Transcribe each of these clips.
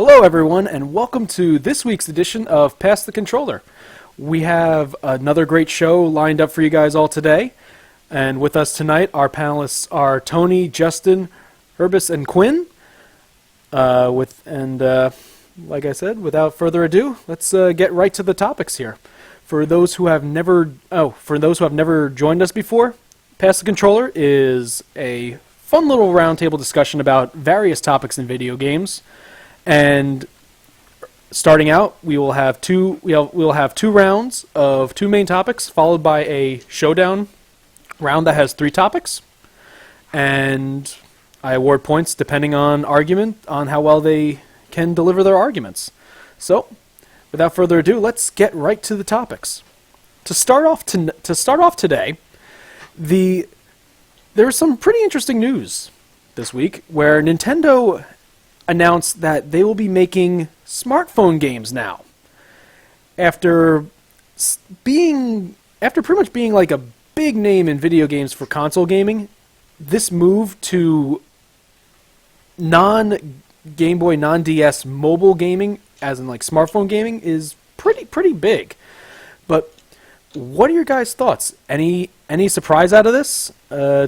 Hello everyone, and welcome to this week's edition of Pass the Controller. We have another great show lined up for you guys all today. And with us tonight, our panelists are Tony, Justin, Herbis, and Quin. Like I said, without further ado, let's get right to the topics here. For those who have never joined us before, Pass the Controller is a fun little roundtable discussion about various topics in video games. And starting out, we will have two rounds of two main topics, followed by a showdown round that has three topics. And I award points depending on argument, on how well they can deliver their arguments. So, without further ado, let's get right to the topics. To start off today, there was some pretty interesting news this week where Nintendo announced that they will be making smartphone games now. After pretty much being like a big name in video games for console gaming, this move to non-Game Boy, non-DS mobile gaming, as in like smartphone gaming, is pretty big. But what are your guys' thoughts? Any surprise out of this?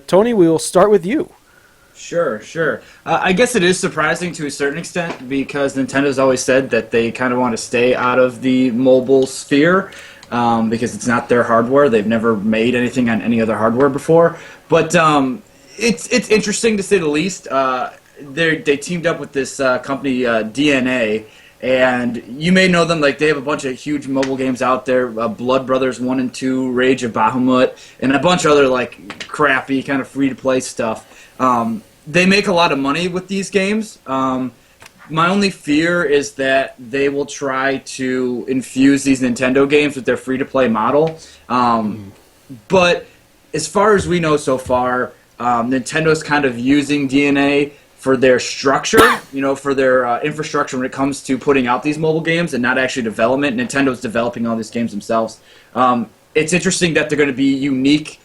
Tony, we will start with you. Sure. I guess it is surprising to a certain extent because Nintendo's always said that they kind of want to stay out of the mobile sphere because it's not their hardware. They've never made anything on any other hardware before. But it's interesting to say the least. They teamed up with this company, DNA, and you may know them. Like, they have a bunch of huge mobile games out there, Blood Brothers 1 and 2, Rage of Bahamut, and a bunch of other like crappy kind of free-to-play stuff. They make a lot of money with these games. My only fear is that they will try to infuse these Nintendo games with their free-to-play model. But as far as we know so far, Nintendo's kind of using DNA for their structure, for their infrastructure when it comes to putting out these mobile games and not actually development. Nintendo's developing all these games themselves. It's interesting that they're going to be unique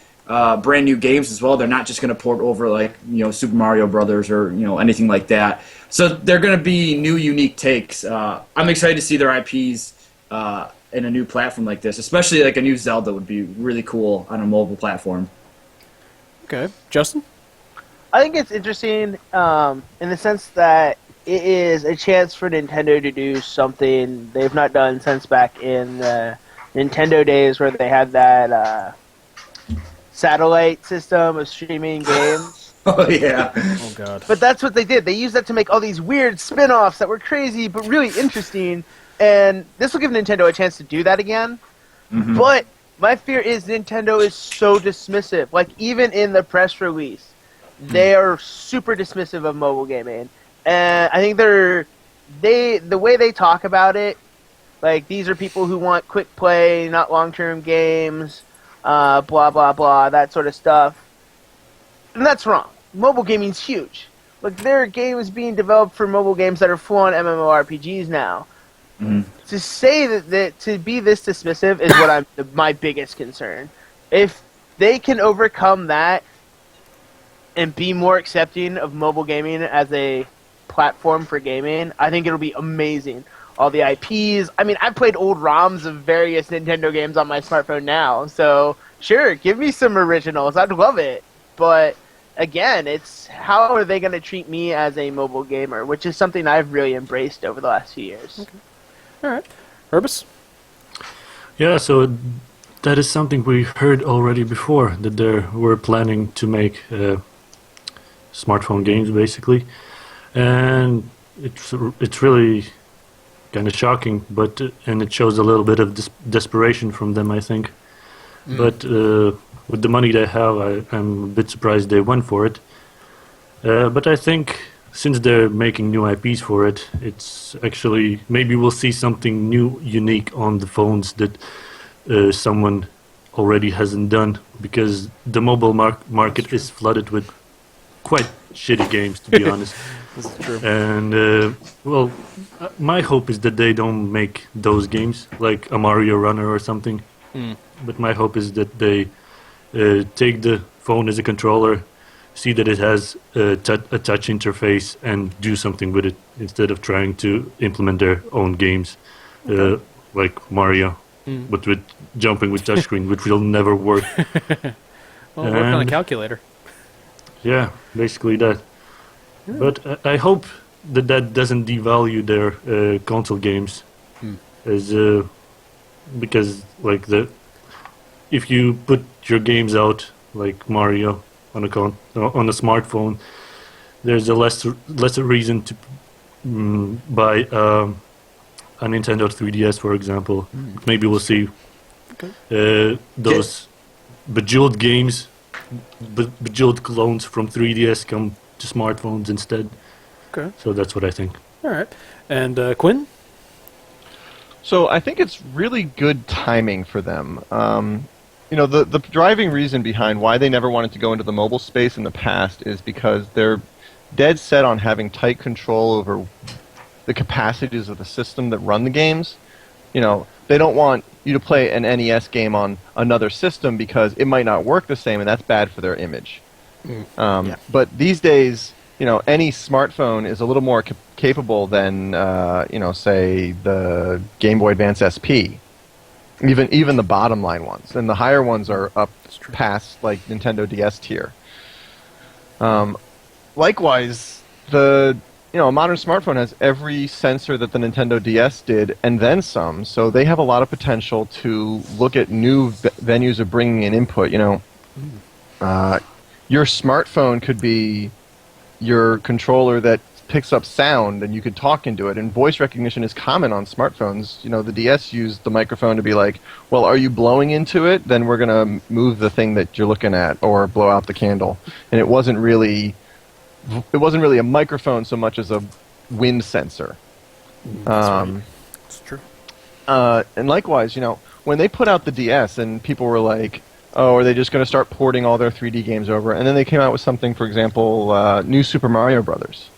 brand new games as well. They're not just going to port over like Super Mario Brothers or anything like that. So they're going to be new, unique takes. I'm excited to see their IPs in a new platform like this, especially like a new Zelda would be really cool on a mobile platform. Okay, Justin? I think it's interesting in the sense that it is a chance for Nintendo to do something they've not done since back in the Nintendo days where they had that satellite system of streaming games. Oh, yeah. Oh, God. But that's what they did. They used that to make all these weird spin-offs that were crazy but really interesting. And this will give Nintendo a chance to do that again. Mm-hmm. But my fear is Nintendo is so dismissive. Like, even in the press release, they are super dismissive of mobile gaming. And I think the way they talk about it, like, these are people who want quick play, not long-term games, blah, blah, blah, that sort of stuff. And that's wrong. Mobile gaming's huge. Like, there are games being developed for mobile games that are full-on MMORPGs now. Mm-hmm. To say that to be this dismissive is my biggest concern. If they can overcome that and be more accepting of mobile gaming as a platform for gaming, I think it'll be amazing. All the IPs. I mean, I've played old ROMs of various Nintendo games on my smartphone now, so sure, give me some originals. I'd love it. But again, it's how are they going to treat me as a mobile gamer, which is something I've really embraced over the last few years. Okay. All right. Herbis? Yeah, so that is something we heard already before, that they were planning to make smartphone games, basically. And it's really kind of shocking, and it shows a little bit of desperation from them, I think. But with the money they have, I'm a bit surprised they went for it. But I think since they're making new IPs for it, it's actually maybe we'll see something new, unique on the phones that someone already hasn't done, because the mobile market is flooded with quite shitty games, to be honest. This is true. And my hope is that they don't make those games like a Mario Runner or something. But my hope is that they take the phone as a controller, see that it has a touch interface and do something with it instead of trying to implement their own games, like Mario, but with jumping with touchscreen, which will never work. Well, work on a And- calculator. Yeah, basically that. But I hope that doesn't devalue their console games, as because like if you put your games out like Mario on a smartphone, there's a lesser reason to buy a Nintendo 3DS, for example. Maybe we'll see those bejeweled games, bejeweled clones from 3DS come to smartphones instead. Okay. So that's what I think. All right. And Quinn? So I think it's really good timing for them. The driving reason behind why they never wanted to go into the mobile space in the past is because they're dead set on having tight control over the capacities of the system that run the games. They don't want you to play an NES game on another system because it might not work the same, and that's bad for their image. But these days, any smartphone is a little more capable than, say, the Game Boy Advance SP. Even the bottom line ones, and the higher ones are up past like Nintendo DS tier. Likewise, a modern smartphone has every sensor that the Nintendo DS did, and then some. So they have a lot of potential to look at new venues of bringing in input. Your smartphone could be your controller that picks up sound, and you could talk into it. And voice recognition is common on smartphones. The DS used the microphone to be like, well, are you blowing into it? Then we're going to move the thing that you're looking at, or blow out the candle. And it wasn't really a microphone so much as a wind sensor. It's true. And likewise, when they put out the DS and people were like, oh, are they just going to start porting all their 3D games over? And then they came out with something, for example, New Super Mario Brothers.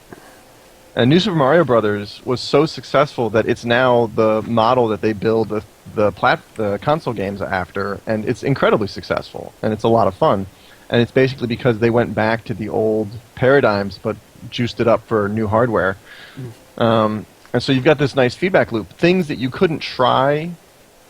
And New Super Mario Brothers was so successful that it's now the model that they build the console games after, and it's incredibly successful, and it's a lot of fun. And it's basically because they went back to the old paradigms but juiced it up for new hardware. And so you've got this nice feedback loop. Things that you couldn't try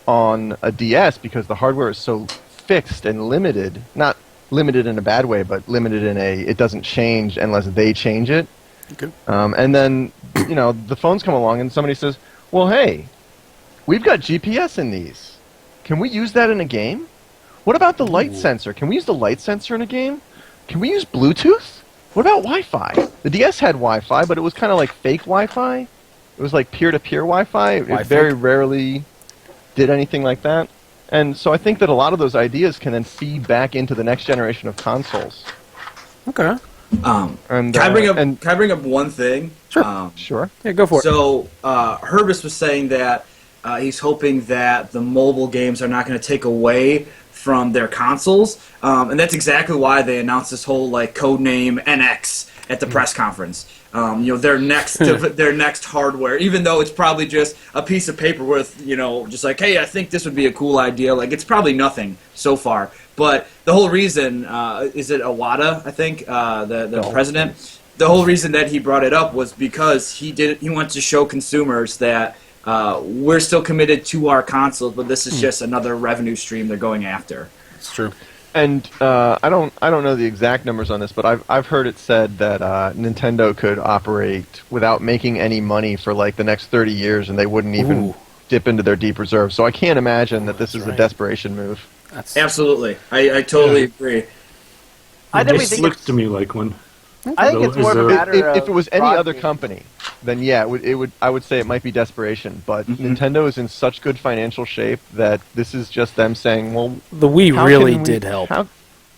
on a DS because the hardware is so fixed and limited, not limited in a bad way, but limited in it doesn't change unless they change it. Okay. And then, the phones come along and somebody says, well, hey, we've got GPS in these. Can we use that in a game? What about the light sensor? Can we use the light sensor in a game? Can we use Bluetooth? What about Wi-Fi? The DS had Wi-Fi, but it was kind of like fake Wi-Fi. It was like peer-to-peer Wi-Fi. It very rarely did anything like that. And so I think that a lot of those ideas can then feed back into the next generation of consoles. Okay. And, Can I bring up one thing? Sure. Sure. Yeah, go for it. So Herbis was saying that he's hoping that the mobile games are not going to take away from their consoles, and that's exactly why they announced this whole codename NX at the press conference. Their next hardware, even though it's probably just a piece of paper with just like, hey, I think this would be a cool idea. Like, it's probably nothing so far. But the whole reason is it Iwata, I think, the president. The whole reason that he brought it up was because he wanted to show consumers that we're still committed to our consoles, but this is just another revenue stream they're going after. It's true. And I don't know the exact numbers on this, but I've heard it said that Nintendo could operate without making any money for the next 30 years, and they wouldn't even dip into their deep reserves. So I can't imagine that this is a desperation move. Absolutely, I totally agree. I definitely This think looks to me like one. I think it's more of a matter of If it was any broad other games. company, then yeah, I would say it might be desperation. But Nintendo is in such good financial shape that this is just them saying, well, The Wii how really can we- did help. how-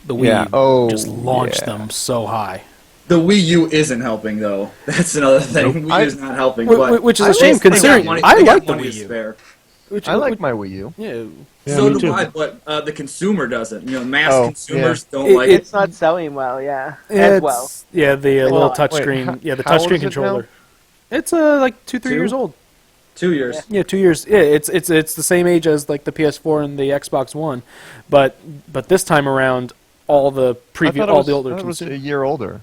The Wii Yeah. just launched Yeah. them so high. The Wii U isn't helping, though. That's another thing. Wii U is not helping. but Which is I a shame, think they got considering money- I they got like the money Wii to U. spare. I like my Wii U. Yeah. Yeah, So me do too. I, but the consumer doesn't. Mass Oh, consumers don't It- like It's not selling well, yeah. As It's, well. yeah, the little Well, wait, touchscreen. how- Yeah, the how old touchscreen is it now? controller. It's 2-3 2? years old. 2 years. Yeah, 2 years. Yeah, it's the same age as the PS4 and the Xbox One, but this time around, all the I thought all the older it was a consoles. year older.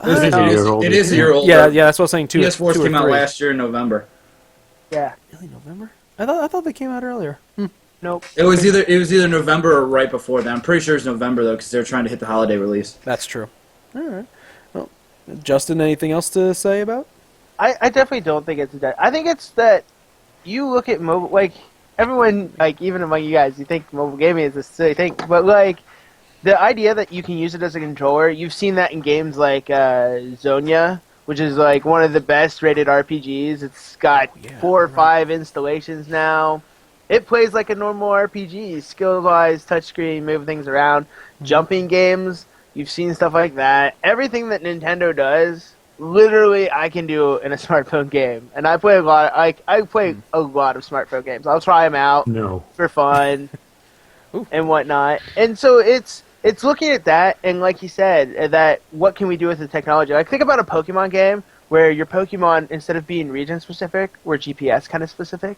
It is a year older. It is a year older. Yeah, that's what I was saying. PS4s two or came out three. last year in November. Yeah. Really, November? I thought they came out earlier. Nope. It was either November or right before that. I'm pretty sure it's November though, because they're trying to hit the holiday release. That's true. All right. Well, Justin, anything else to say about? I definitely don't think it's that. I think it's that you look at mobile, like, everyone, like, even among you guys, you think mobile gaming is a silly thing, but, like, the idea that you can use it as a controller, you've seen that in games like Zonia, which is, like, one of the best rated RPGs. It's got 4 or 5 installations now. It plays like a normal RPG, skill-wise, touchscreen, move things around. Jumping games, you've seen stuff like that. Everything that Nintendo does, literally, I can do in a smartphone game. And I play a lot. I play a lot of smartphone games. I'll try them out for fun and whatnot. And so it's looking at that, and like you said, that what can we do with the technology? Like, think about a Pokemon game where your Pokemon, instead of being region specific, were GPS kind of specific.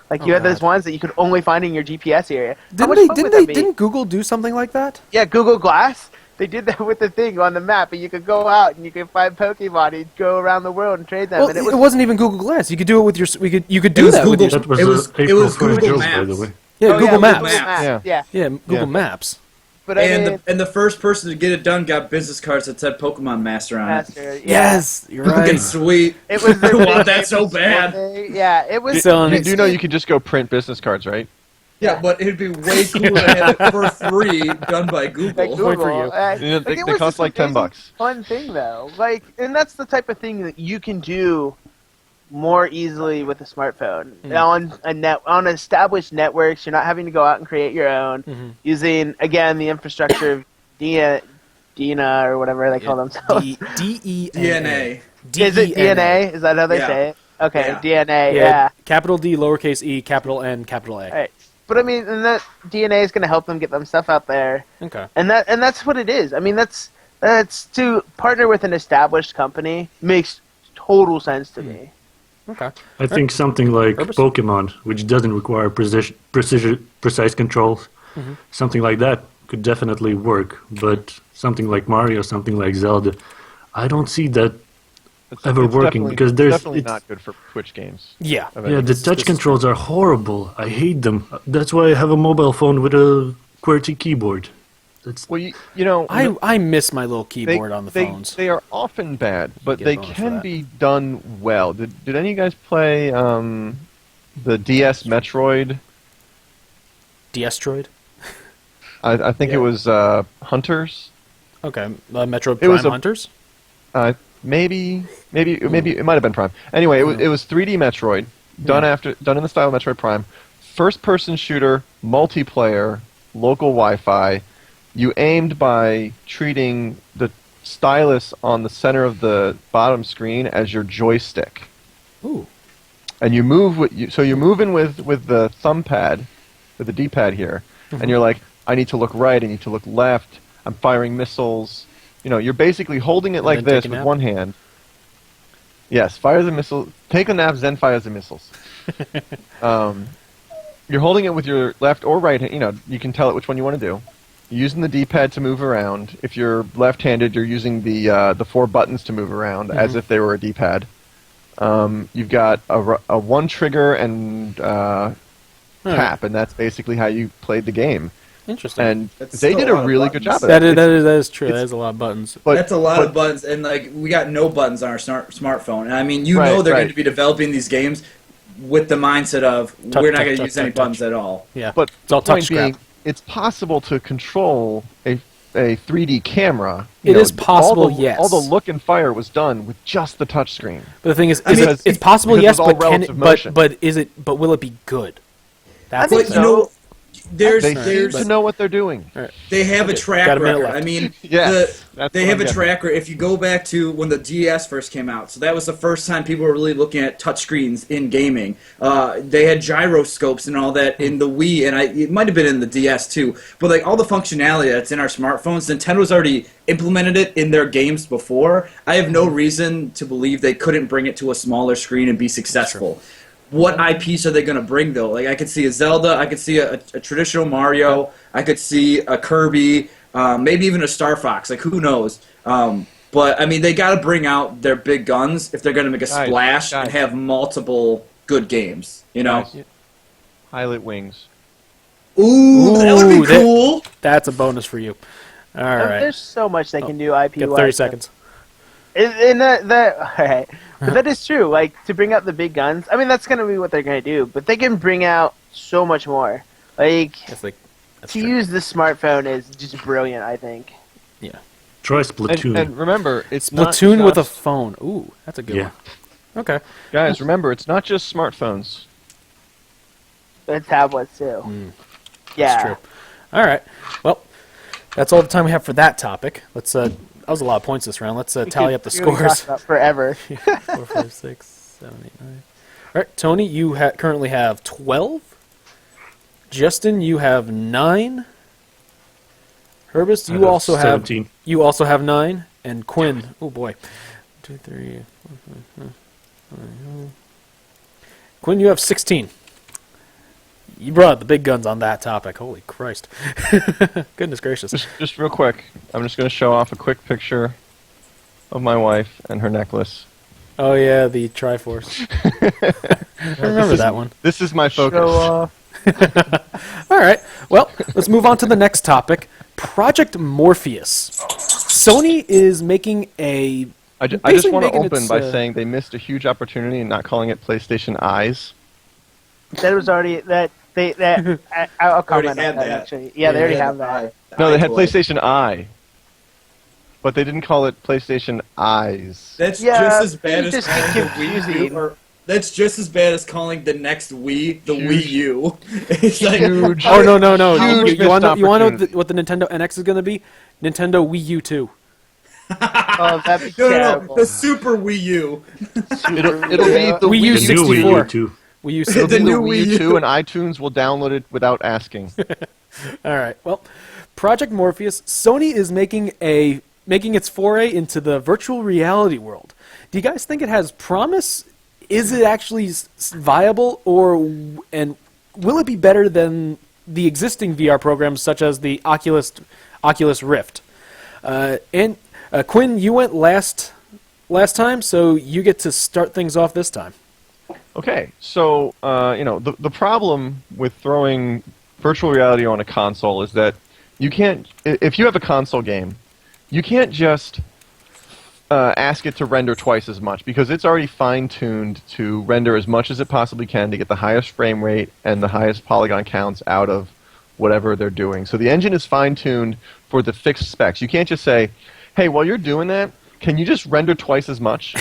Like, you had those ones that you could only find in your GPS area. Didn't Google do something like that? Yeah, Google Glass. They did that with the thing on the map, and you could go out and you could find Pokemon and go around the world and trade them. Well, and it wasn't even Google Glass. You could do it with your. You could do was that with Google- your. That was It was April 1st Google joke, by the Maps. way. Yeah, Google Maps. Google Maps. Yeah. Yeah. Google Yeah. Maps. But I mean, And the first person to get it done got business cards that said Pokemon Master on it. Master, yeah. Yes, you're Fucking right. sweet. It was I the want big that so April bad. Fool's Day. Yeah, it was. Selling You do know you could just go print business cards, right? Yeah, but it'd be way cooler to have it for free done by Google. Like Google. for you. They it was cost just like amazing $10. Fun thing though, like, and that's the type of thing that you can do more easily with a smartphone on established networks. You're not having to go out and create your own using, again, the infrastructure of DINA or whatever they call themselves. DNA. Is it DNA? Is that how they Yeah. say it? Okay, Yeah. DNA. Yeah. Capital D, lowercase e, capital N, capital A. Right. But I mean, and that DNA is going to help them get them stuff out there, Okay. and that's what it is. I mean, that's to partner with an established company makes total sense to me. Okay. I think something like Herbis? Pokemon, which doesn't require precise controls, something like that could definitely work. But something like Mario, something like Zelda, I don't see that ever It's working definitely- because there's definitely it's- not good for Twitch games. Yeah. Yeah, the touch controls are horrible. I hate them. That's why I have a mobile phone with a QWERTY keyboard. That's Well, you know, I miss my little keyboard on the phones. They are often bad, but Get they bonus for can that. be done well. Did any of you guys play the DS Metroid? DS-Droid? I think it was Hunters. Okay. Metro It was Prime a- Hunters? Maybe it might have been Prime. Anyway, it was 3D Metroid, done in the style of Metroid Prime, first-person shooter, multiplayer, local Wi-Fi. You aimed by treating the stylus on the center of the bottom screen as your joystick, Ooh. and you move so you're moving with the thumb pad, with the D-pad here, and you're like, I need to look right, I need to look left. I'm firing missiles. You know, you're basically holding it And like then this take a with nap? one hand. Yes, fire the missile. Take a nap, then fire the missiles. You're holding it with your left or right hand. You know, you can tell it which one you want to do. You're using the D-pad to move around. If you're left-handed, you're using the 4 buttons to move around as if they were a D-pad. You've got a one trigger and tap, and that's basically how you played the game. Interesting. And That's they still did a a lot of really good job buttons. of that it. is true. That is a lot of buttons. But- That's a lot but- of buttons, and like we got no buttons on our smartphone. And I mean, you Right, know they're right. going to be developing these games with the mindset of Touch, we're not touch, going to touch, use any touch, buttons touch. at all. Yeah. But it's all the point touch scrap. being, it's possible to control a 3D camera. It is possible, all the, yes. All the look and fire was done with just the touch screen. But the thing is, Because- it's possible, because yes, it's all but can relative it, motion. but is it? But will it be good? That's think But the you know, there's They seem to know what they're doing. they have a track Got a minute record. left. I mean, Yes, that's they what have I'm a getting. track record. If you go back to when the DS first came out, so that was the first time people were really looking at touchscreens in gaming. They had gyroscopes and all that in the Wii, and it might have been in the DS too. But like all the functionality that's in our smartphones, Nintendo's already implemented it in their games before. I have no reason to believe they couldn't bring it to a smaller screen and be successful. What IPs are they going to bring, though? Like, I could see a Zelda, I could see a traditional Mario, I could see a Kirby, maybe even a Star Fox. Like, who knows? But I mean, they got to bring out their big guns if they're going to make a splash and have multiple good games. You know? Guys, Pilot Wings. Ooh, that would be cool. That's a bonus for you. All right. There's so much they can do IP Get wise. 30 seconds. And that all right. But that is true. Like, to bring out the big guns, I mean, that's going to be what they're going to do. But they can bring out so much more. Like, That's to true. use the smartphone is just brilliant, I think. Yeah. Try Splatoon. And remember, it's not Splatoon with a just- phone. Ooh, that's a good Yeah. one. Okay. Guys, remember, it's not just smartphones. But tablets, too. Yeah. That's true. All right. Well, that's all the time we have for that topic. Let's. That was a lot of points this round. Let's tally up the We could talk scores. about forever. 4, 5, 6, 7, 8, 9. All right, Tony, you currently have 12. Justin, you have 9. Herbis, I you have also 17. have 9, and Quinn. Oh boy, 2, 3. 4, 5, 6. Quinn, you have 16. You brought the big guns on that topic. Holy Christ! Goodness gracious! Just real quick, I'm just going to show off a quick picture of my wife and her necklace. Oh yeah, the Triforce. I remember that one. This is my focus. So, All right. Well, let's move on to the next topic. Project Morpheus. Sony is making a. I just basically want to making open its, by saying they missed a huge opportunity in not calling it PlayStation Eyes. that was already that they that I'll comment on had that, that. actually. Yeah, they already have that. No, they had Toy. PlayStation Eye, but they didn't call it PlayStation Eyes. That's Yeah, just as bad it's as just calling the Wii confusing. U. Or, that's just as bad as calling the next Wii the Huge. Wii U. It's like, Huge. Oh no! Huge You want to missed know opportunity. what the Nintendo NX is going to be? Nintendo Wii U 2. Oh, that'd be no, terrible. the Super Wii U. It'll be the Wii U The new 64. Wii U too. Wii U It'll 64. be the new Wii Wii U U. 2, and iTunes will download it without asking. All right. Well, Project Morpheus. Sony is making its foray into the virtual reality world. Do you guys think it has promise? Is it actually viable, and will it be better than the existing VR programs such as the Oculus Rift? And Quinn, you went last time, so you get to start things off this time. Okay, so the problem with throwing virtual reality on a console is that you can't. If you have a console game, you can't just ask it to render twice as much because it's already fine-tuned to render as much as it possibly can to get the highest frame rate and the highest polygon counts out of whatever they're doing. So the engine is fine-tuned for the fixed specs. You can't just say, "Hey, while you're doing that, can you just render twice as much?"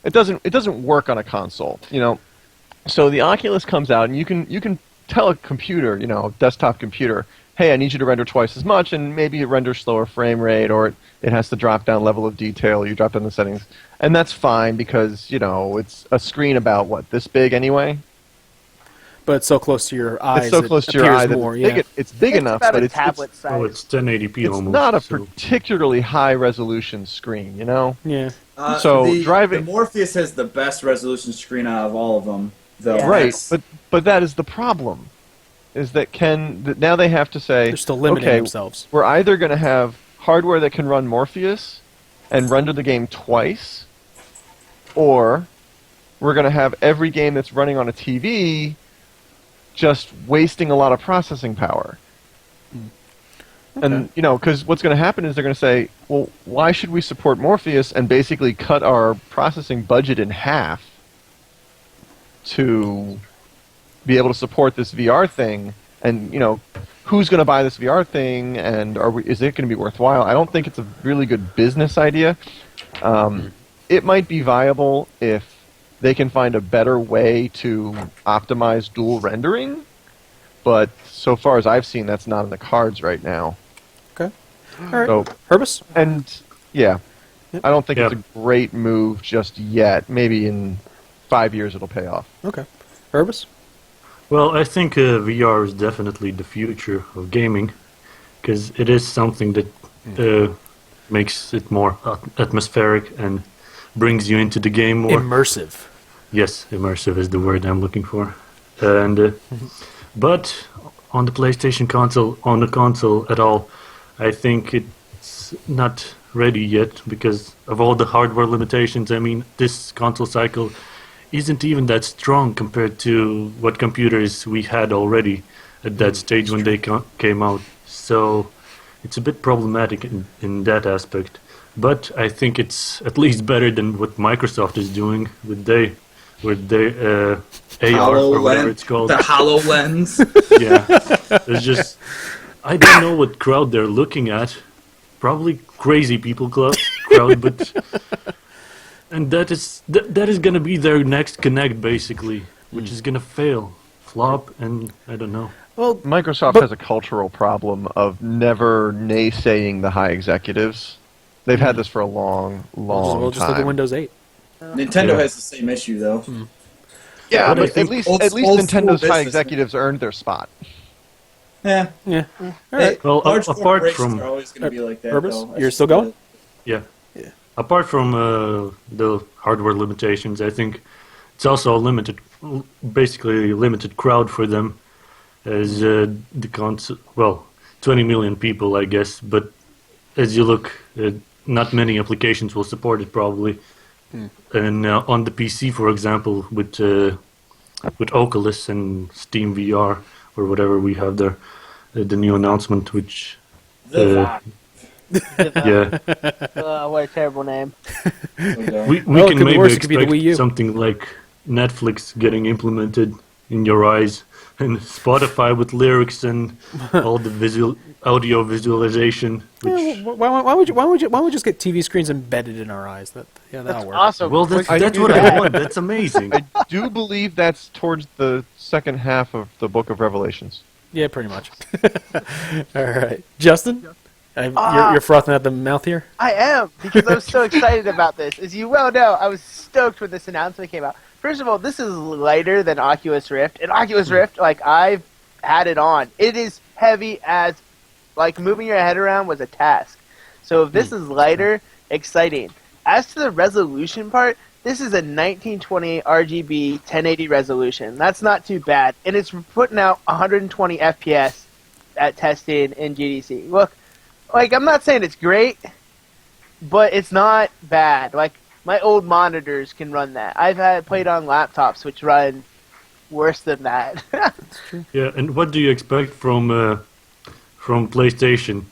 It doesn't work on a console, So the Oculus comes out, and you can tell a computer, desktop computer, hey, I need you to render twice as much, and maybe it renders slower frame rate, or it has to drop down level of detail. You drop down the settings, and that's fine because it's a screen about this big anyway. But it's so close to your eyes. It's so close to your appears eye that more, it's big It's enough, about but a it's tablet size. Oh, it's 1080p it's almost. not a so- particularly high resolution screen, Yeah. So the driving- Morpheus has the best resolution screen out of all of them, though. Yeah. Right, That's- but that is the problem. Is that now they have to say They're still limiting okay, themselves. we're either going to have hardware that can run Morpheus and render the game twice, or we're going to have every game that's running on a TV just wasting a lot of processing power. And, because what's going to happen is they're going to say, well, why should we support Morpheus and basically cut our processing budget in half to be able to support this VR thing? And, who's going to buy this VR thing? And is it going to be worthwhile? I don't think it's a really good business idea. It might be viable if they can find a better way to optimize dual rendering. But so far as I've seen, that's not in the cards right now. Okay. All right. So, Herbis? and yeah, I don't think Yeah. it's a great move just yet. Maybe in 5 years it'll pay off. Okay. Herbis? Well, I think VR is definitely the future of gaming because it is something that makes it more atmospheric and brings you into the game more. Immersive. Yes, immersive is the word I'm looking for. And but on the PlayStation console, at all, I think it's not ready yet because of all the hardware limitations. I mean, this console cycle isn't even that strong compared to what computers we had already at that stage when they came out. So it's a bit problematic in that aspect. But I think it's at least better than what Microsoft is doing with their AR or whatever it's called. The HoloLens. Yeah, it's just I don't know what crowd they're looking at. Probably crazy people crowd, but and that is gonna be their next Connect basically, which is gonna fail, flop, and I don't know. Well, Microsoft has a cultural problem of never naysaying the high executives. They've had this for a long we'll just look at time. Windows 8. Nintendo Yeah. has the same issue though. Yeah, But I but think at least old Nintendo's school high business- executives earned their spot. Yeah. Yeah. All Hey, right. Well, large apart corporations from- are always going to be like that. Herbis, though. you're still going? Yeah. Yeah. Apart from the hardware limitations, I think it's also a basically limited crowd for them, as the console. Well, 20 million people, I guess. But as you look, not many applications will support it probably. And on the PC, for example, with Oculus and Steam VR or whatever we have there, the new announcement, which The Vive. yeah. What a terrible name. We Well, it can could be maybe worse, it could be the expect Wii U. something like Netflix getting implemented in your eyes, and Spotify with lyrics and all the audio visualization. Which, Why would we just get TV screens embedded in our eyes? That'll That's work. awesome. well, that's I do what that. I want. That's amazing. I do believe that's towards the second half of the Book of Revelations. Yeah, pretty much. All right, Justin, you're frothing at the mouth here. I am, because I was so excited about this. As you well know, I was stoked when this announcement came out. First of all, this is lighter than Oculus Rift. And Oculus Rift, like, I've had it on. It is heavy as, like, moving your head around was a task. So if this is lighter, exciting. As to the resolution part, this is a 1920 RGB 1080 resolution. That's not too bad. And it's putting out 120 FPS at testing in GDC. Look, like, I'm not saying it's great, but it's not bad. Like, my old monitors can run that. I've played on laptops which run worse than that. Yeah, and what do you expect from PlayStation?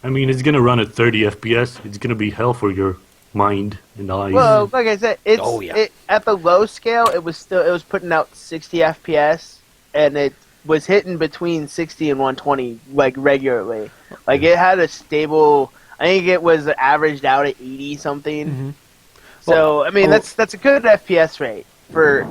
I mean, it's gonna run at 30 FPS. It's gonna be hell for your mind and eyes. Well, like I said, it's Oh, yeah. at the low scale. It was putting out 60 FPS, and it was hitting between 60 and 120 like regularly. Like it had a stable. I think it was averaged out at 80 something. Mhm. So I mean, that's a good FPS rate for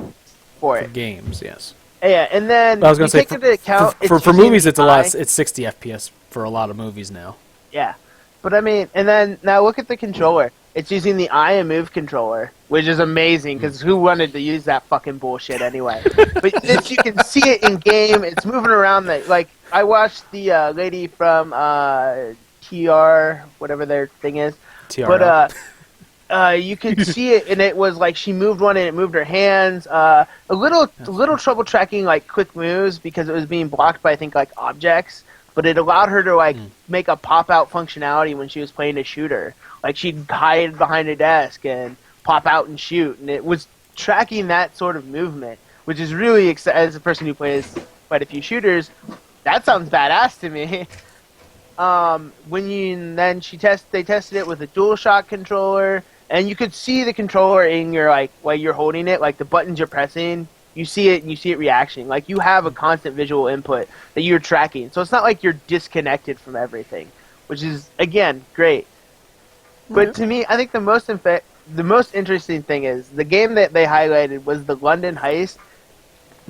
For it. games, yes. Yeah, and then I was going to say take into account for it's using movies, it's a lot. eye. It's 60 FPS for a lot of movies now. Yeah, but I mean, and then now look at the controller. It's using the Eye and Move controller, which is amazing because who wanted to use that fucking bullshit anyway? But if you can see it in game, it's moving around. Like I watched the lady from TR, whatever their thing is, TRL. but you could see it, and it was like she moved one and it moved her hands. A little trouble tracking like quick moves because it was being blocked by I think like objects. But it allowed her to like make a pop-out functionality when she was playing a shooter. Like she'd hide behind a desk and pop out and shoot, and it was tracking that sort of movement, which is really as a person who plays quite a few shooters, that sounds badass to me. They tested it with a DualShock controller, and you could see the controller in your like while you're holding it, like the buttons you're pressing. You see it, and you see it reaction. Like, you have a constant visual input that you're tracking. So it's not like you're disconnected from everything, which is, again, great. But to me, I think the most interesting thing is, the game that they highlighted was the London Heist.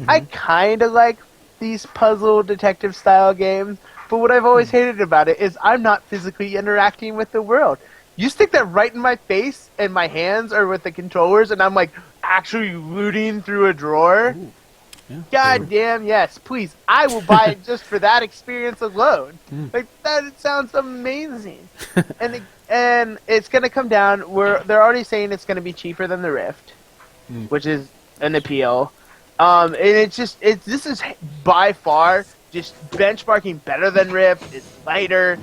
I kind of like these puzzle detective-style games, but what I've always hated about it is I'm not physically interacting with the world. You stick that right in my face, and my hands are with the controllers, and I'm like actually looting through a drawer. God damn, yes, please. I will buy it just for that experience alone. Like that, it sounds amazing. and it's gonna come down. They're already saying it's gonna be cheaper than the Rift, which is an appeal. And this is by far just benchmarking better than Rift. It's lighter.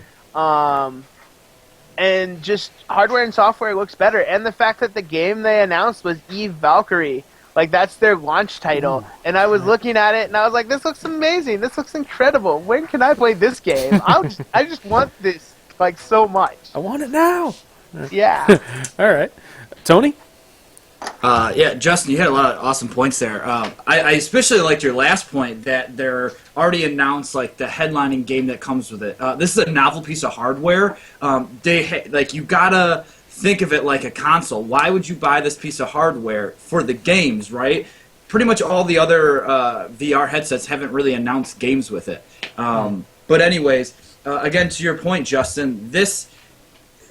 And just hardware and software looks better. And the fact that the game they announced was Eve Valkyrie. Like, that's their launch title. And I was looking at it, and I was like, this looks amazing. This looks incredible. When can I play this game? I just want this, like, so much. I want it now. Yeah. All right. Tony? Yeah, Justin, you had a lot of awesome points there. I especially liked your last point that they're already announced like the headlining game that comes with it. This is a novel piece of hardware. You gotta think of it like a console. Why would you buy this piece of hardware for the games, right? Pretty much all the other VR headsets haven't really announced games with it. But anyways, again, to your point, Justin, this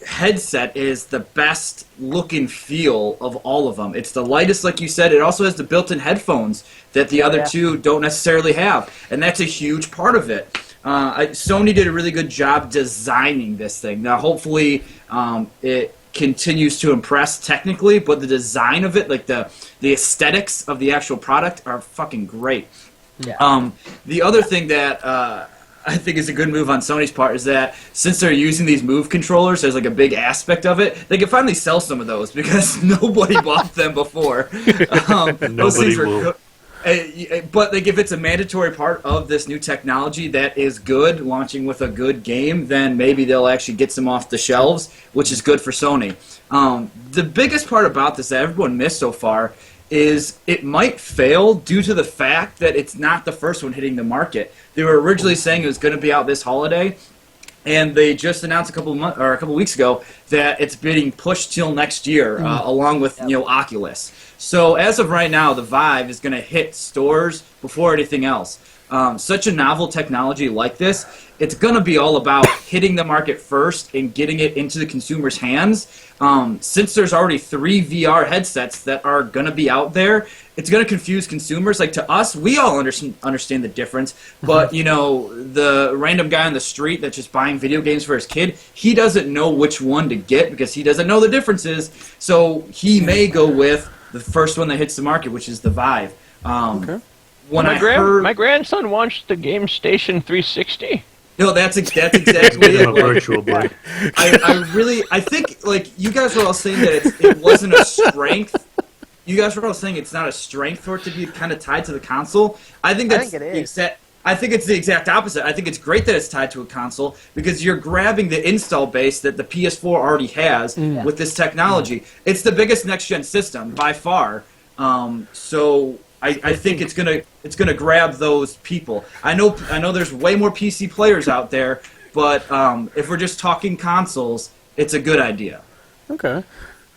headset is the best look and feel of all of them. It's the lightest, like you said. It also has the built-in headphones that the other two don't necessarily have, and that's a huge part of it. Sony did a really good job designing this thing. Now, hopefully, it continues to impress technically, but the design of it, like the aesthetics of the actual product, are fucking great. Yeah. The other thing that I think is a good move on Sony's part is that since they're using these Move controllers, there's like a big aspect of it. They can finally sell some of those because nobody bought them before. Those things will. But like, if it's a mandatory part of this new technology that is good, launching with a good game, then maybe they'll actually get some off the shelves, which is good for Sony. The biggest part about this that everyone missed so far is it might fail due to the fact that it's not the first one hitting the market. They were originally saying it was going to be out this holiday, and they just announced a couple weeks ago that it's being pushed till next year, along with Oculus. So as of right now, the Vive is going to hit stores before anything else. Such a novel technology like this, it's going to be all about hitting the market first and getting it into the consumer's hands. Since there's already 3 VR headsets that are going to be out there, it's going to confuse consumers. Like, to us, we all understand the difference, but, the random guy on the street that's just buying video games for his kid, he doesn't know which one to get because he doesn't know the differences, so he may go with the first one that hits the market, which is the Vive. Okay. My grandson wants the Game Station 360. No, that's exactly Give it. him a virtual boy. I think, like, you guys were all saying that it wasn't a strength. You guys were all saying it's not a strength for it to be kind of tied to the console. I think it is. I think it's the exact opposite. I think it's great that it's tied to a console because you're grabbing the install base that the PS4 already has with this technology. It's the biggest next-gen system by far. So I think it's gonna grab those people. I know there's way more PC players out there, but if we're just talking consoles, it's a good idea. Okay.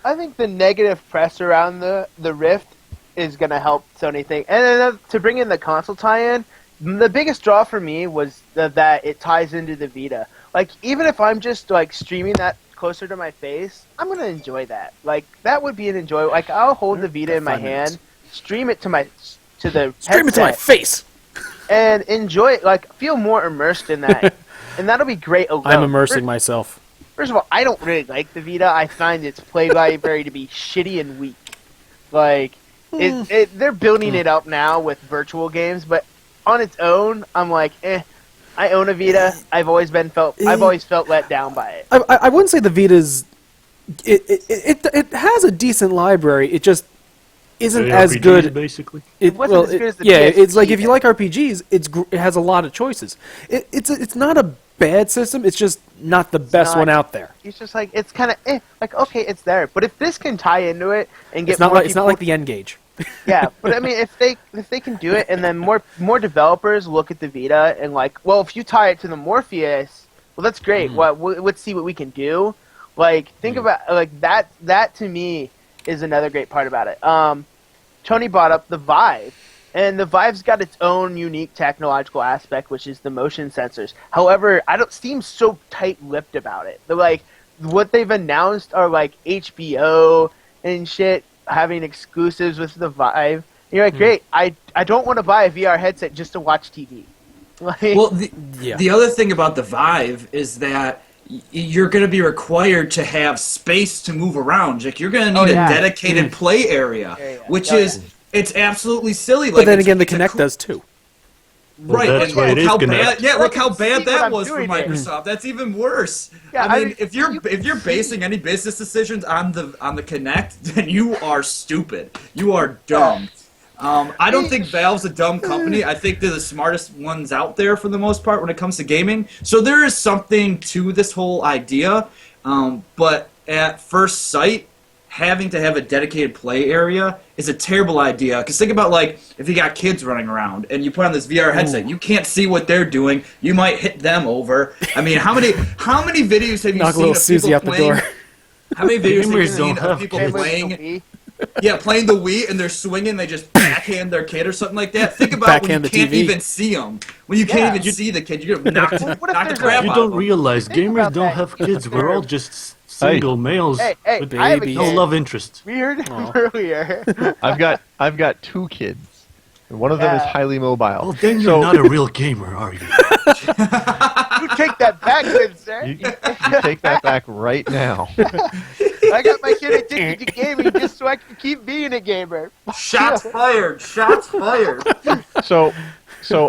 I think the negative press around the Rift is going to help Sony think. And then to bring in the console tie-in, the biggest draw for me was that it ties into the Vita. Like, even if I'm just, like, streaming that closer to my face, I'm going to enjoy that. Like, that would be an enjoyable... Like, I'll hold the Vita in my hand, stream it to the Stream it to my face! And enjoy it, like, feel more immersed in that. And that'll be great alone. I'm immersing myself. First of all, I don't really like the Vita. I find its play-by-play to be shitty and weak. Like, they're building it up now with virtual games, but on its own, I'm like, I own a Vita. I've always felt let down by it. I wouldn't say the Vita's... It has a decent library. It just isn't The as RPGs, good. basically. It wasn't as good as the it's like PSP, if you like RPGs, it has a lot of choices. It's not a bad system. It's just not the best one out there. It's just like, it's kind of like, okay, it's there. But if this can tie into it and get It's not more like people, the N-Gauge. yeah. But I mean, if they can do it, and then more developers look at the Vita and like, well, if you tie it to the Morpheus, well, that's great. Let's see what we can do. Like, think about like that. That to me is another great part about it. Tony brought up the Vive. And the Vive's got its own unique technological aspect, which is the motion sensors. However, I don't seem so tight-lipped about it. They're like, what they've announced are like HBO and shit having exclusives with the Vive. And you're like, great. I don't want to buy a VR headset just to watch TV. Like, well, the other thing about the Vive is that you're going to be required to have space to move around. Like, you're going to need a dedicated play area, which is... It's absolutely silly. But then again, the Kinect does too. Well, Right, that's and why it look is how Connect. bad. Yeah, I look can how see bad what that I'm was for doing here. Microsoft. That's even worse. Yeah, I mean, you if you're basing any business decisions on the Kinect, then you are stupid. You are dumb. I don't think Valve's a dumb company. I think they're the smartest ones out there for the most part when it comes to gaming. So there is something to this whole idea, but at first sight, having to have a dedicated play area is a terrible idea. Because think about, like, if you got kids running around and you put on this VR headset, you can't see what they're doing. You might hit them over. I mean, how many videos have you Knock seen little of Susie people out the playing? door. How many videos have you Gamers don't seen of have people kids. playing? Yeah, playing the Wii and they're swinging, they just backhand their kid or something like that. Think about when you Backhand the can't TV. even see them. When you can't Yeah. even see the kid, you're gonna knock, Well, what if knock the there's a- crap You out don't of them. realize Think gamers about don't that. have kids. We're all just single males Hey, with I have a babies. no kid. love interest. We heard him Aw. earlier. I've got 2 kids. And one of them is Yeah. highly mobile. Well, then you're not a real gamer, are you? You take that back, good sir. You take that back right now. I got my kid addicted to gaming just so I can keep being a gamer. Shots fired! Shots fired! So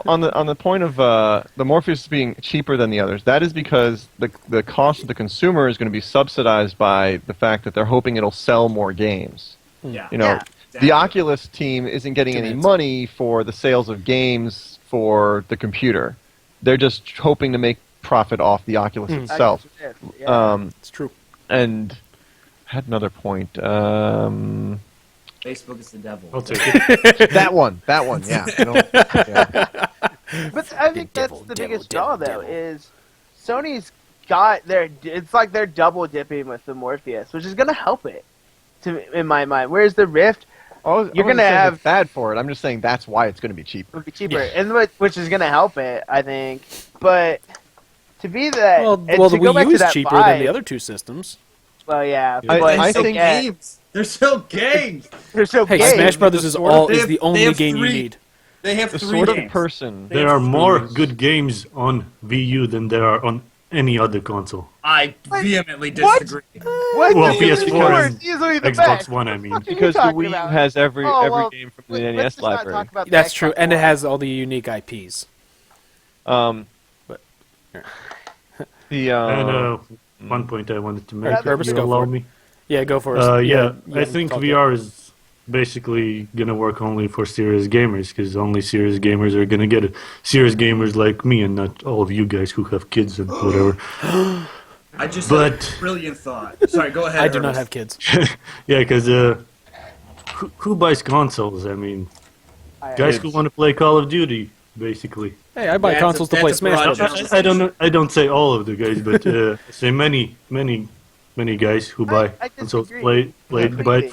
on the point of the Morpheus being cheaper than the others, that is because the cost of the consumer is going to be subsidized by the fact that they're hoping it'll sell more games. Yeah. You know, Yeah. the Oculus team isn't getting any Convinced. money for the sales of games for the computer. They're just hoping to make profit off the Oculus itself. Yeah. It's true. And I had another point. Facebook is the devil. I'll take it. That one, yeah. Yeah. But I think that's the biggest draw, though, is Sony's got their. It's like they're double dipping with the Morpheus, which is going to help it, in my mind. Whereas the Rift You're going gonna to have- it's bad for it. I'm just saying that's why it's going to be cheaper. would be cheaper, and which is going to help it, I think. But to be that, Well, and the to go Wii back U to is that cheaper than vibe- the other 2 systems. Well, yeah, I- but I They're think- still games. They're still games. they're so Hey, gay. Smash Brothers is They have- the they only have game you 3. need. They have The 3 sort of games. person. There are more good games on Wii U than there are on any other console. I vehemently What? disagree. What? Well, The PS4 PS4 and is easily the Xbox best. One, I mean. What are you Because the talking Wii U about? has every Oh, well, game from the let's NES just not library. talk about the That's Xbox true, and it One. has all the unique IPs. Um, But- the And one point I wanted to make, Herbis, if you go allow for it. me. Yeah, go for it. Yeah, you I think talk VR is basically gonna work only for serious gamers, because only serious gamers are gonna get it. Serious gamers like me, and not all of you guys who have kids and whatever. I just had But- a brilliant thought. Sorry, go ahead. I do not Ernest. have kids. Yeah, because who buys consoles? I mean, guys who want to play Call of Duty, basically. Hey, I buy That's a- consoles to that's play a Smash broad Brothers. I don't know. I don't say all of the guys, but say many guys who buy I consoles disagree. buy Completely. it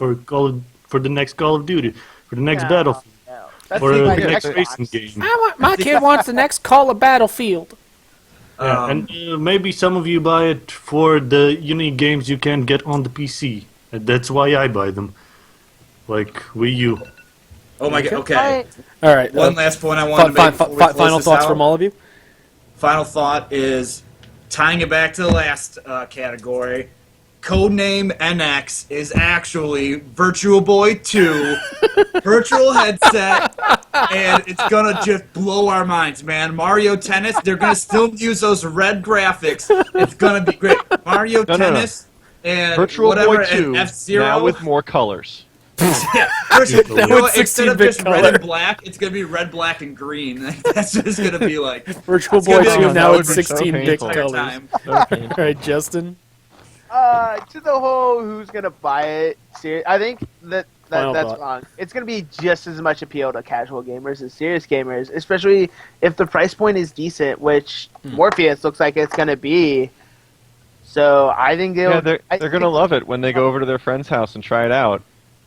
for the next Call of Duty, for the next Battlefield, No. That's or the the thing about next Xbox. racing game. My kid wants the next Call of Battlefield. Yeah, and maybe some of you buy it for the unique games you can't get on the PC. And that's why I buy them, like Wii U. Oh my god. Okay. I- All right. One last point I wanted to make before we close final this thoughts out. from all of you? Final thought is tying it back to the last category. Codename NX is actually Virtual Boy 2 virtual headset, and it's gonna just blow our minds, man. Mario Tennis, they're gonna still use those red graphics. It's gonna be great. Mario No. Tennis and Virtual whatever Boy 2 and F-Zero. now with more colors. Yeah, first, Now you know with what, instead of 16-bit just red color. and black, it's gonna be red, black, and green. That's what it's gonna be like. Virtual It's gonna Boy be 2 like now that with would be so 16-bit painful. colors. Time. All right, Justin. To the whole who's gonna buy it, I think Final that's thought. wrong. It's gonna be just as much appeal to casual gamers as serious gamers, especially if the price point is decent, which Morpheus looks like it's gonna be. So I think Yeah, they're going to love it when they go over to their friend's house and try it out.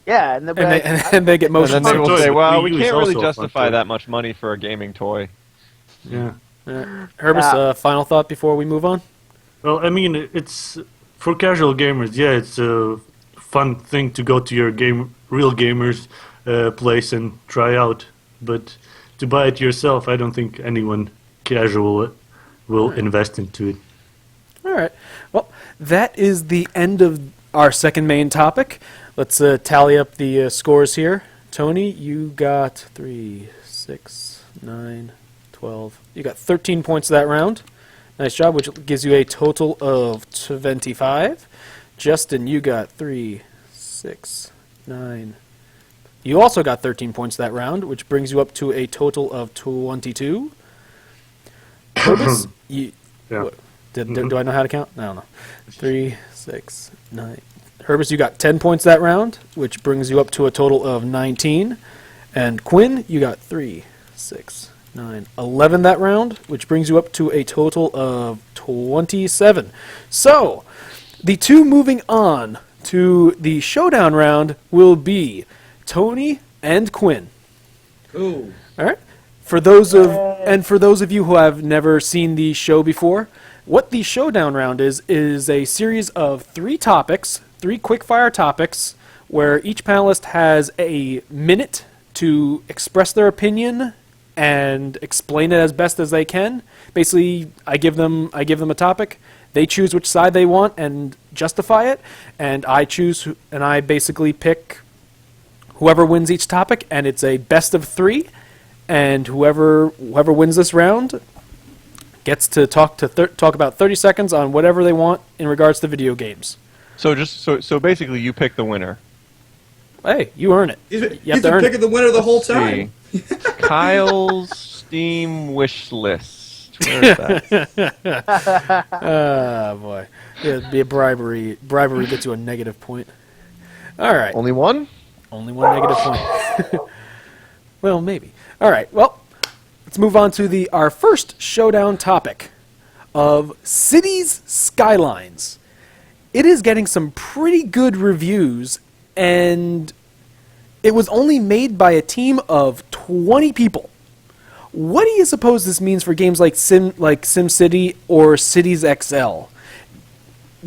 Yeah, and, And they get And motion then they will toys say, with well, Wii we U is can't really also a fun justify toy. that much money for a gaming toy. Yeah. Herbis, final thought before we move on? Well, I mean, it's for casual gamers. Yeah, it's a fun thing to go to your real gamers place and try out. But to buy it yourself, I don't think anyone casual will invest into it. All right. Well, that is the end of our second main topic. Let's tally up the scores here. Tony, you got 3, 6, 9, 12. You got 13 points that round. Nice job, which gives you a total of 25. Justin, you got 3, 6, 9. You also got 13 points that round, which brings you up to a total of 22. Herbis, Yeah. do I know how to count? I don't know. 3, 6, 9. Herbis, you got 10 points that round, which brings you up to a total of 19. And Quinn, you got 3, 6, 9, 11 that round, which brings you up to a total of 27. So, the two moving on to the showdown round will be Tony and Quinn. Ooh. All right. For those of you who have never seen the show before, what the showdown round is a series of 3 topics, 3 quick-fire topics, where each panelist has a minute to express their opinion and explain it as best as they can. Basically, I give them a topic. They choose which side they want and justify it, and I basically pick whoever wins each topic, and it's a best of 3. And whoever wins this round gets to talk about 30 seconds on whatever they want in regards to video games. So basically, you pick the winner. Hey, you earn it. He's You have been to earn picking it. the winner the whole See. time. Kyle's Steam wish list. Where is that? Oh, boy. Yeah, it'd be a bribery. Bribery gets you a negative point. All right. Only one? Only one negative point. Well, maybe. All right. Well, let's move on to our first showdown topic of Cities Skylines. It is getting some pretty good reviews, and it was only made by a team of 20 people. What do you suppose this means for games like SimCity or Cities XL?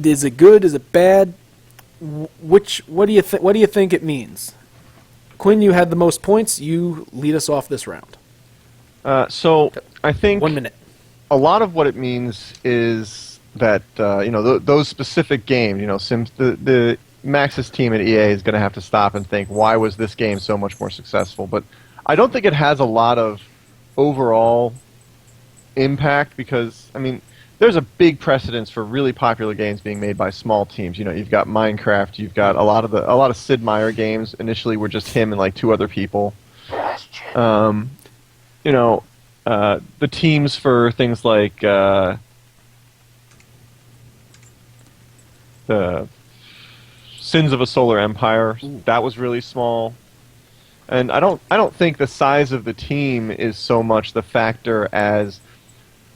Is it good? Is it bad? What do you think it means? Quinn, you had the most points. You lead us off this round. So I think 1 minute. a lot of what it means is that those specific games, the Maxis team at EA is going to have to stop and think, why was this game so much more successful? But I don't think it has a lot of overall impact because, there's a big precedence for really popular games being made by small teams. You've got Minecraft, you've got a lot of Sid Meier games. Initially, were just him and like 2 other people. The teams for things like the Sins of a Solar Empire, that was really small. And I don't think the size of the team is so much the factor as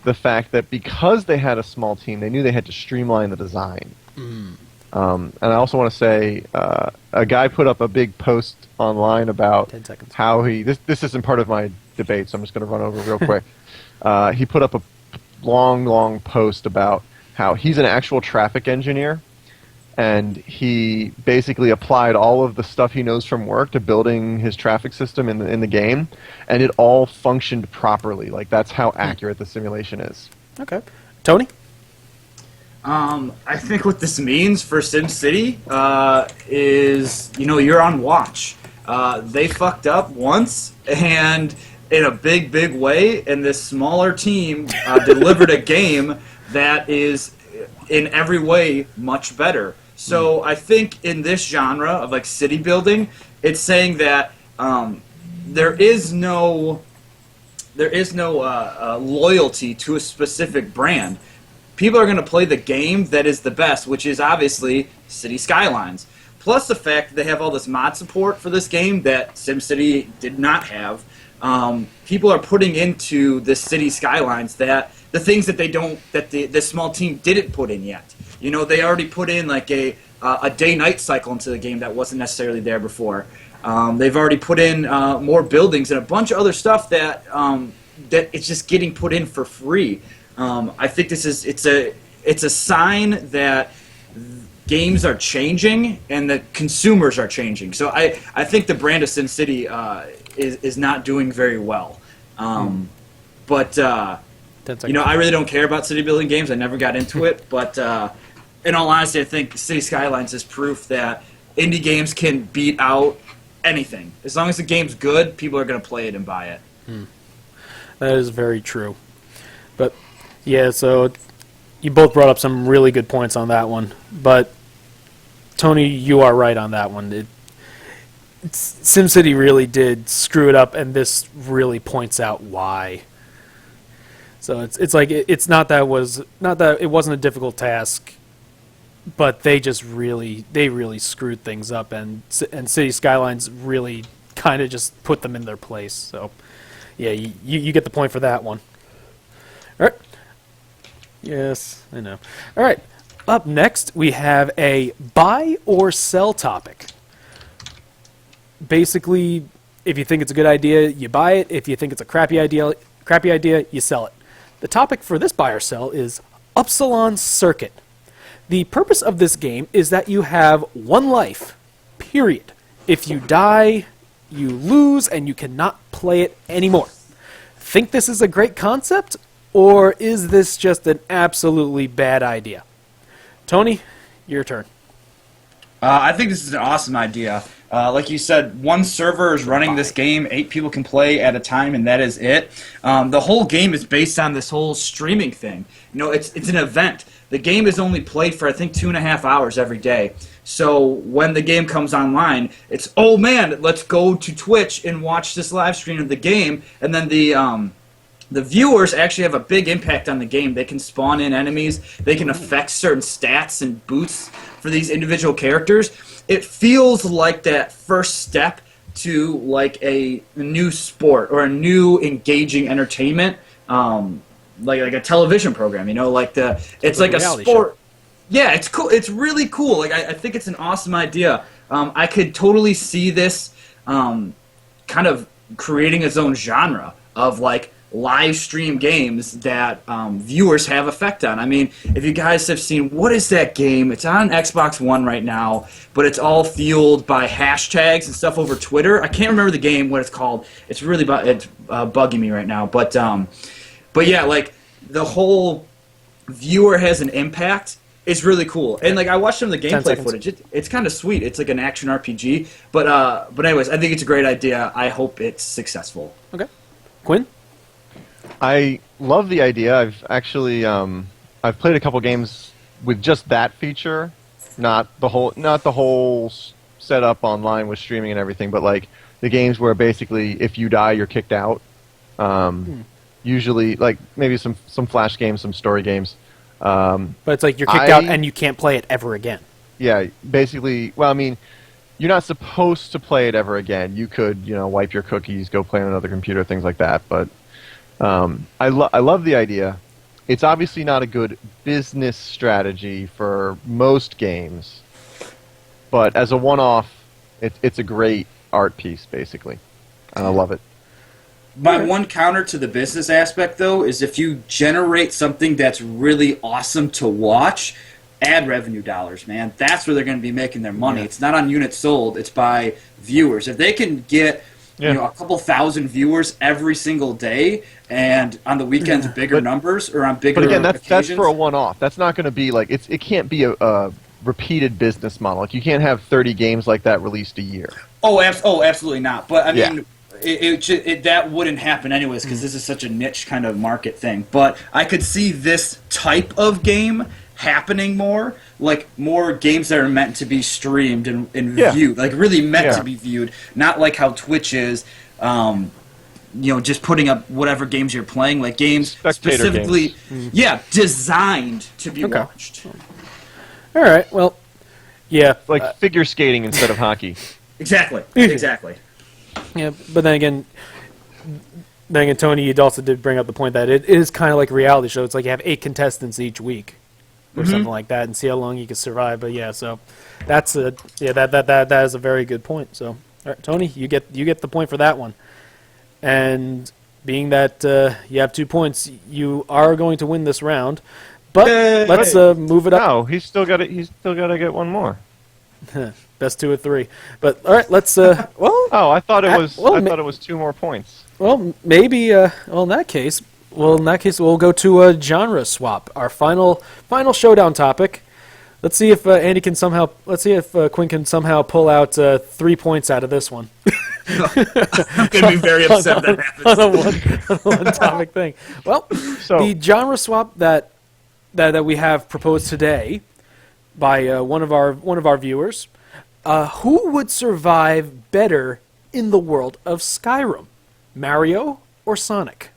the fact that because they had a small team, they knew they had to streamline the design. And I also want to say, a guy put up a big post online about 10 seconds. how this isn't part of my debate, so I'm just going to run over real quick. He put up a long post about how he's an actual traffic engineer, and he basically applied all of the stuff he knows from work to building his traffic system in the game, and it all functioned properly. Like, that's how accurate the simulation is. Okay. Tony? I think what this means for SimCity is, you're on watch. They fucked up once, and in a big way, and this smaller team delivered a game that is, in every way, much better. So I think in this genre of like city building, it's saying that there is no loyalty to a specific brand. People are going to play the game that is the best, which is obviously City Skylines. Plus the fact that they have all this mod support for this game that SimCity did not have. People are putting into the City Skylines the things that the small team didn't put in yet. They already put in like a day-night cycle into the game that wasn't necessarily there before. They've already put in more buildings and a bunch of other stuff that it's just getting put in for free. I think it's a sign that games are changing and that consumers are changing. So I think the brand of SimCity is not doing very well. But 10 seconds. I really don't care about city building games. I never got into it, but in all honesty, I think City Skylines is proof that indie games can beat out anything. As long as the game's good, people are going to play it and buy it. That is very true. But yeah, so you both brought up some really good points on that one. But Tony, you are right on that one. SimCity really did screw it up, and this really points out why. So it's like it's not that it wasn't a difficult task, but they really screwed things up, and City Skylines really kind of just put them in their place. So yeah, you get the point for that one. All right. Yes, I know. All right. Up next, we have a buy or sell topic. Basically, if you think it's a good idea, you buy it. If you think it's a crappy idea, you sell it. The topic for this buy or sell is Upsilon Circuit. The purpose of this game is that you have one life, period. If you die, you lose, and you cannot play it anymore. Think this is a great concept, or is this just an absolutely bad idea? Tony, your turn. I think this is an awesome idea. Like you said, one server is running this game. 8 people can play at a time, and that is it. The whole game is based on this whole streaming thing. You know, it's an event. The game is only played for, I think, 2.5 hours every day. So when the game comes online, it's, oh man, let's go to Twitch and watch this live stream of the game. And then the viewers actually have a big impact on the game. They can spawn in enemies. They can affect certain stats and boosts for these individual characters. It feels like that first step to like a new sport or a new engaging entertainment, like a television program. You know, it's like a sport. Show. Yeah, it's cool. It's really cool. Like I think it's an awesome idea. I could totally see this kind of creating its own genre of like live stream games that viewers have effect on. I mean, if you guys have seen, what is that game? It's on Xbox One right now, but it's all fueled by hashtags and stuff over Twitter. I can't remember the game, what it's called. It's really bugging me right now. But yeah, like the whole viewer has an impact. It's really cool. And like I watched some of the gameplay footage. It's kind of sweet. It's like an action RPG. But anyways, I think it's a great idea. I hope it's successful. Okay. Quinn? I love the idea. I've actually I've played a couple games with just that feature, not the whole setup online with streaming and everything, but like the games where basically if you die, you're kicked out. Usually, like maybe some flash games, some story games. But it's like you're kicked out and you can't play it ever again. Yeah, basically. Well, I mean, you're not supposed to play it ever again. You could, wipe your cookies, go play on another computer, things like that. But I love the idea. It's obviously not a good business strategy for most games, but as a one-off, it's a great art piece, basically, and I love it. My one counter to the business aspect, though, is if you generate something that's really awesome to watch, ad revenue dollars, man. That's where they're going to be making their money. Yeah. It's not on units sold. It's by viewers. If they can get a couple thousand viewers every single day, and on the weekends bigger numbers, or on bigger occasions. But again, that's for a one-off. That's not going to be like it can't be a repeated business model. Like you can't have 30 games like that released a year. Oh, absolutely not. But I mean, that wouldn't happen anyways because this is such a niche kind of market thing. But I could see this type of game happening more, like more games that are meant to be streamed and viewed, like really meant to be viewed, not like how Twitch is, just putting up whatever games you're playing, like games Spectator specifically, games. Designed to be watched. All right, well, like figure skating instead of hockey. Exactly. Yeah, but then again, Tony, you also did bring up the point that it is kind of like a reality show. It's like you have 8 contestants each week, or something like that, and see how long you can survive. But so that's that is a very good point. So, all right, Tony, you get the point for that one. And being that you have 2 points, you are going to win this round. But let's move it up. No, he's still got to get one more. Best 2 or 3. But all right, let's. I thought it was. I thought it was 2 more points. Well, maybe. In that case, we'll go to a genre swap. Our final showdown topic. Let's see if Andy can somehow. Let's see if Quinn can somehow pull out 3 points out of this one. I'm gonna be very upset if that happens. on a one-topic thing. Well, So- the genre swap that we have proposed today by one of our viewers, who would survive better in the world of Skyrim, Mario or Sonic?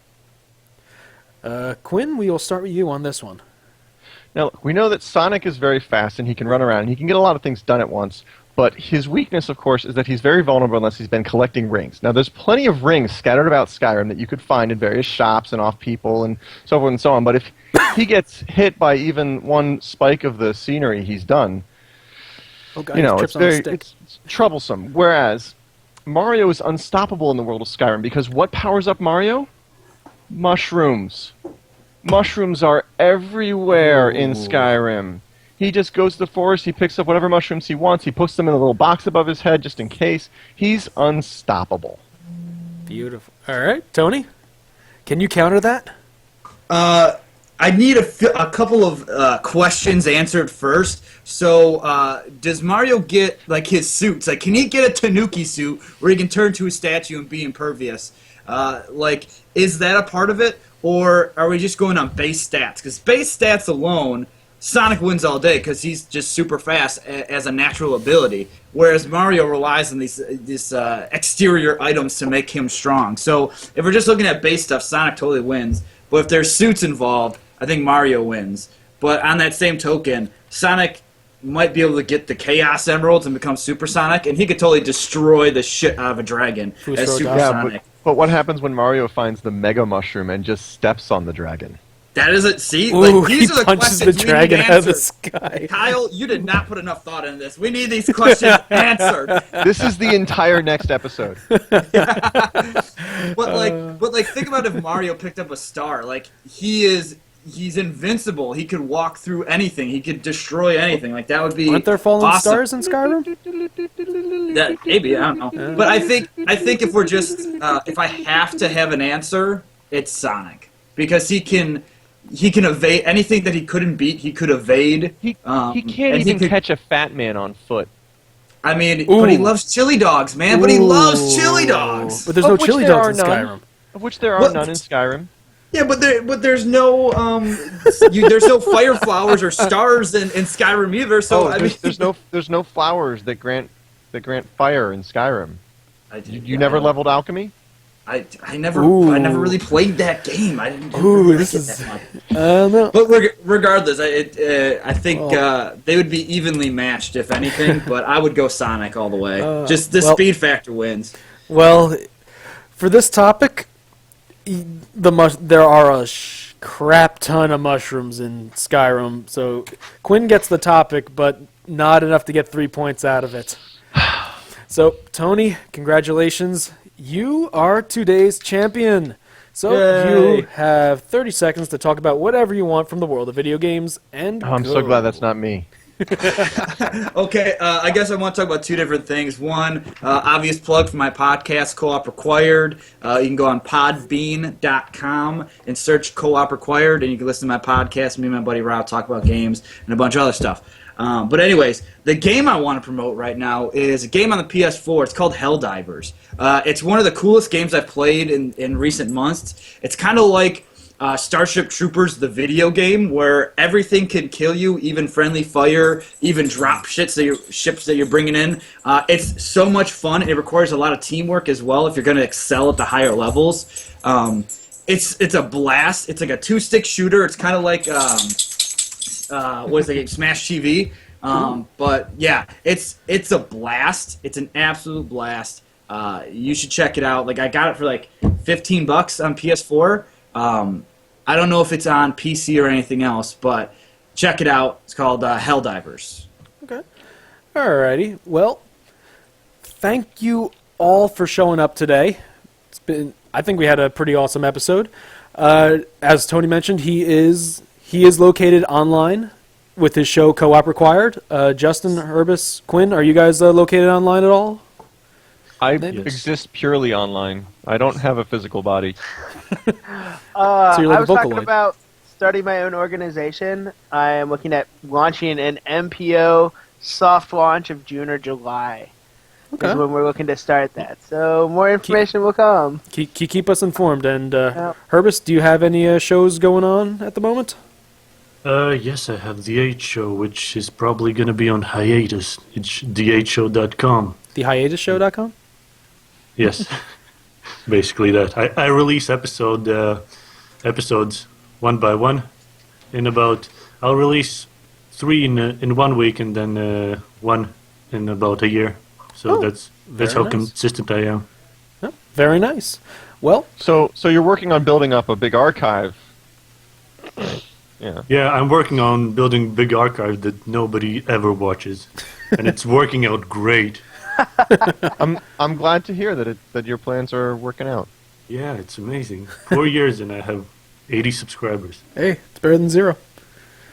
Quinn, we will start with you on this one. Now, look, we know that Sonic is very fast and he can run around and he can get a lot of things done at once, but his weakness, of course, is that he's very vulnerable unless he's been collecting rings. Now, there's plenty of rings scattered about Skyrim that you could find in various shops and off people and so forth and so on, but if he gets hit by even one spike of the scenery, he's done. Oh, God, You know, trips it's on a very stick. it's troublesome. Whereas Mario is unstoppable in the world of Skyrim because what powers up Mario? Mushrooms. Mushrooms are everywhere in Skyrim. He just goes to the forest, he picks up whatever mushrooms he wants, he puts them in a little box above his head just in case. He's unstoppable. Beautiful. All right, Tony, can you counter that? I need a couple of questions answered first. So, does Mario get like his suits? Like, can he get a Tanuki suit where he can turn to a statue and be impervious? Like, is that a part of it, or are we just going on base stats? Because base stats alone, Sonic wins all day because he's just super fast as a natural ability, whereas Mario relies on these exterior items to make him strong. So, if we're just looking at base stuff, Sonic totally wins. But if there's suits involved, I think Mario wins. But on that same token, Sonic might be able to get the Chaos Emeralds and become Super Sonic, and he could totally destroy the shit out of a dragon Who's as so Super dumb? Yeah, Sonic. but what happens when Mario finds the Mega Mushroom and just steps on the dragon? That is it. See, Ooh, like, these he are the punches the questions we dragon need out of the answered. sky. Kyle, you did not put enough thought into this. We need these questions answered. This is the entire next episode. But like, think about if Mario picked up a star. Like, he's invincible. He could walk through anything. He could destroy anything. Like, that would be Aren't there fallen awesome. stars in Skyrim? That maybe, I don't know. But I think if we're just if I have to have an answer, it's Sonic, because he can evade anything that he couldn't beat. He could evade. He and can't even could- catch a fat man on foot. I mean, Ooh. but he loves chili dogs, man. But he loves chili dogs. But there's Of no which chili there dogs in are none. Skyrim. Of which there are What? none in Skyrim. Yeah, but there's no there's no fire flowers or stars in Skyrim either. So I mean, there's no flowers that grant fire in Skyrim. You never leveled alchemy? I never Ooh. really played that game. I didn't. Ooh, really this like it is- that much. No. But regardless, I think they would be evenly matched if anything. But I would go Sonic all the way. Just the well- speed factor wins. Well, for this topic, there are a crap ton of mushrooms in Skyrim, so Quinn gets the topic, but not enough to get 3 points out of it. So, Tony, congratulations. You are today's champion. So, Yay. you have 30 seconds to talk about whatever you want from the world of video games, and Oh, I'm so glad that's not me. Okay, I guess I want to talk about two different things. One, obvious plug for my podcast, Co-op Required. You can go on podbean.com and search Co-op Required, and you can listen to my podcast. Me and my buddy Rob talk about games and a bunch of other stuff. But anyways, the game I want to promote right now is a game on the PS4. It's called Helldivers. It's one of the coolest games I've played in recent months. It's kind of like Starship Troopers, the video game, where everything can kill you, even friendly fire, even drop ships that you're bringing in. It's so much fun. It requires a lot of teamwork as well if you're going to excel at the higher levels. It's a blast. It's like a two-stick shooter. It's kind of like what is the game? Smash TV. But yeah, it's a blast. It's an absolute blast. You should check it out. Like, I got it for like $15 on PS4. I don't know if it's on PC or anything else, but check it out. It's called Helldivers. Okay. Alrighty. Well, thank you all for showing up today. I think we had a pretty awesome episode. As Tony mentioned, he is located online with his show Co-op Required. Justin, Herbis, Quinn, are you guys located online at all? I Yes. exist purely online. I don't have a physical body. you're I like a was talking Vocaloid. about starting my own organization. I am looking at launching an MPO soft launch of June or July. Okay. is when we're looking to start that. So more information will come. Keep us informed. And Herbis, do you have any shows going on at the moment? Yes, I have the 8 show, which is probably going to be on hiatus. It's the8show.com. TheHiatusShow.com? Yes, basically that. I release episodes one by one. I'll release 3 in 1 week and then 1 in about a year. So that's very how nice. consistent I am. Oh, very nice. Well, So you're working on building up a big archive. Yeah. Yeah, I'm working on building a big archive that nobody ever watches, and it's working out great. I'm glad to hear that your plans are working out. Yeah, it's amazing. 4 years and I have 80 subscribers. hey, it's better than 0.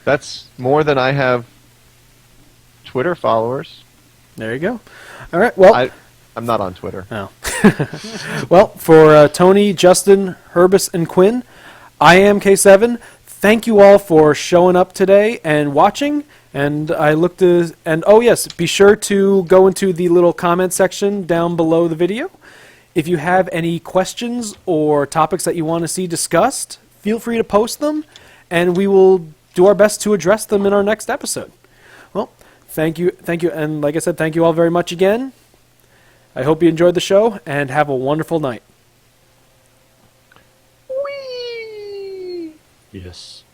That's more than I have Twitter followers. There you go. All right. Well, I'm not on Twitter. oh. Well, for Tony, Justin, Herbis, and Quinn, I am K7. Thank you all for showing up today and watching. And oh yes, be sure to go into the little comment section down below the video. If you have any questions or topics that you want to see discussed, feel free to post them, and we will do our best to address them in our next episode. Well, thank you, and like I said, thank you all very much again. I hope you enjoyed the show, and have a wonderful night. Yes.